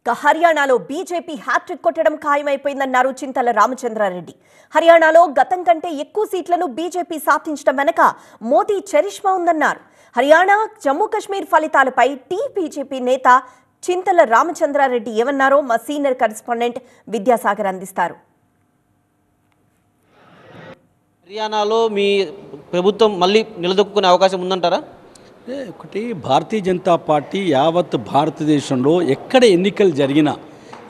హర్యానాలో BJP hat trick కొట్టడం ఖాయమైపోయిందన్నారు చింతల రామచంద్రారెడ్డి. హర్యానాలో గతం కంటే ఎక్కువ సీట్లను బీజేపీ సాధించడం వెనక మోదీ చరిష్మా ఉందన్నారు. హర్యానా, జమ్మూ కశ్మీర్ ఫలితాలపై బీజేపీ నేత చింతల రామచంద్రారెడ్డి ఏమన్నారో మా సీనియర్ కరెస్పాండెంట్ విద్యాసాగర్ అందిస్తారు. హర్యానాలో మీ ప్రభుత్వం మళ్ళీ నిలదొక్కునే అవకాశం ఉందంటారా? ఒకటి, భారతీయ జనతా పార్టీ యావత్ భారతదేశంలో ఎక్కడ ఎన్నికలు జరిగినా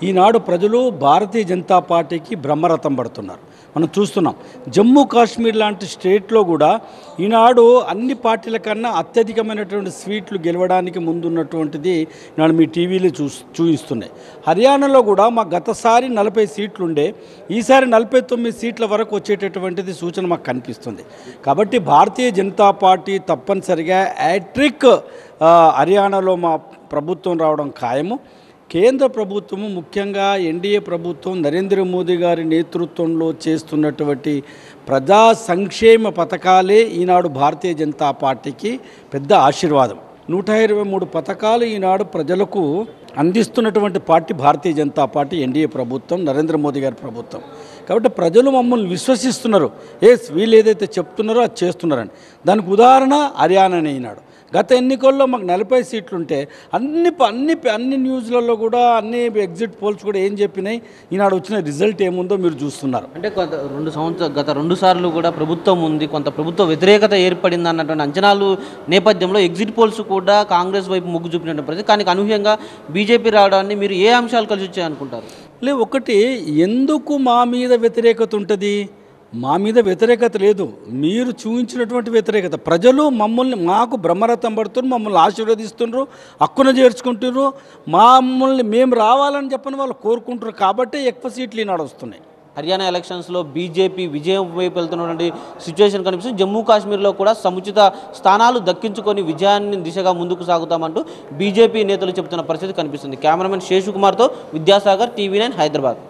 ఈనాడు ప్రజలు భారతీయ జనతా పార్టీకి బ్రహ్మరథం పడుతున్నారు. మనం చూస్తున్నాం. జమ్మూ కాశ్మీర్ లాంటి స్టేట్లో కూడా ఈనాడు అన్ని పార్టీల కన్నా అత్యధికమైనటువంటి సీట్లు గెలవడానికి ముందున్నటువంటిది ఈనాడు మీ టీవీలో చూపిస్తున్నాయి. హర్యానాలో కూడా మా గతసారి 40 సీట్లు ఉండే, ఈసారి 49 సీట్ల వరకు వచ్చేటటువంటిది సూచన మాకు కనిపిస్తుంది. కాబట్టి భారతీయ జనతా పార్టీ తప్పనిసరిగా హ్యాట్రిక్ హర్యానాలో మా ప్రభుత్వం రావడం ఖాయము. కేంద్ర ప్రభుత్వము, ముఖ్యంగా ఎన్డీఏ ప్రభుత్వం నరేంద్ర మోదీ గారి నేతృత్వంలో చేస్తున్నటువంటి ప్రజా సంక్షేమ పథకాలే ఈనాడు భారతీయ జనతా పార్టీకి పెద్ద ఆశీర్వాదం. 123 పథకాలు ఈనాడు ప్రజలకు అందిస్తున్నటువంటి party Bharatiya Janata party, NDA ప్రభుత్వం, నరేంద్ర మోదీ గారి ప్రభుత్వం. కాబట్టి ప్రజలు మమ్మల్ని విశ్వసిస్తున్నారు. వీళ్ళు ఏదైతే చెప్తున్నారో అది చేస్తున్నారని. దానికి ఉదాహరణ హర్యానానే. ఈనాడు గత ఎన్నికల్లో మాకు 40 సీట్లుంటే అన్ని న్యూస్లలో కూడా అన్ని ఎగ్జిట్ పోల్స్ కూడా ఏం చెప్పినాయి, ఈనాడు వచ్చిన రిజల్ట్ ఏముందో మీరు చూస్తున్నారు. అంటే గత 2 సార్లు కూడా ప్రభుత్వం ఉంది, కొంత ప్రభుత్వ వ్యతిరేకత ఏర్పడింది అన్నటువంటి అంచనాలు నేపథ్యంలో ఎగ్జిట్ పోల్స్ కూడా కాంగ్రెస్ వైపు మొగ్గు చూపినటువంటి పరిస్థితి. కానీ అనూహ్యంగా బీజేపీ రావడాన్ని మీరు ఏ అంశాలు కలిసి వచ్చాయనుకుంటారు? ఒకటి, ఎందుకు మా మీద వ్యతిరేకత ఉంటుంది? మా మీద వ్యతిరేకత లేదు, మీరు చూపించినటువంటి వ్యతిరేకత. ప్రజలు మాకు బ్రహ్మరథం పడుతున్నారు, మమ్మల్ని ఆశీర్వదిస్తున్నారు, హక్కున చేర్చుకుంటున్నారు. మేము రావాలని చెప్పని వాళ్ళు కోరుకుంటున్నారు. కాబట్టి ఎక్కువ సీట్లు ఈనాడు వస్తున్నాయి. హర్యానా ఎలక్షన్స్లో బీజేపీ విజయం వైపు వెళ్తున్నటువంటి సిచ్యువేషన్ కనిపిస్తుంది. జమ్మూ కాశ్మీర్లో కూడా సముచిత స్థానాలు దక్కించుకొని విజయాన్ని దిశగా ముందుకు సాగుతామంటూ బీజేపీ నేతలు చెబుతున్న పరిస్థితి కనిపిస్తుంది. కెమెరామెన్ శేషుకుమార్తో విద్యాసాగర్, TV9 హైదరాబాద్.